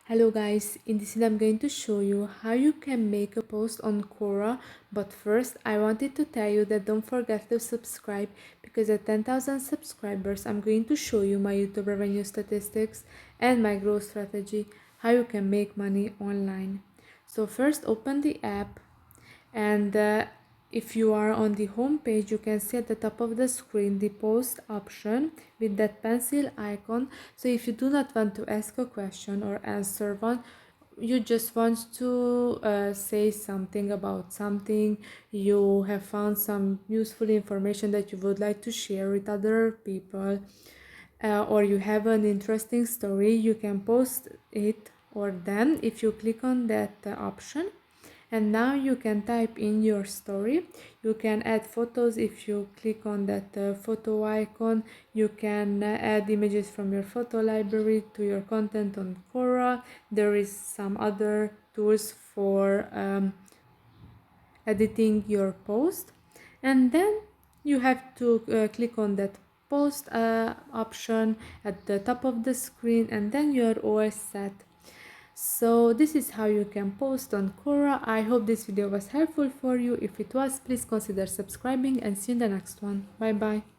Hello guys, in this video I'm going to show you how you can make a post on Quora, but first I wanted to tell you that don't forget to subscribe because at 10,000 subscribers I'm going to show you my YouTube revenue statistics and my growth strategy, how you can make money online. So first open the app and if you are on the home page, you can see at the top of the screen the post option with that pencil icon. So if you do not want to ask a question or answer one, you just want to say something about something, you have found some useful information that you would like to share with other people, or you have an interesting story, you can post it. Or then if you click on that option, and now you can type in your story. You can add photos. If you click on that photo icon, you can add images from your photo library to your content on Quora. There is some other tools for editing your post, and then you have to click on that post option at the top of the screen, and then you're all set. So this is how you can post on Quora. I hope this video was helpful for you. If it was, please consider subscribing and see you in the next one. Bye bye.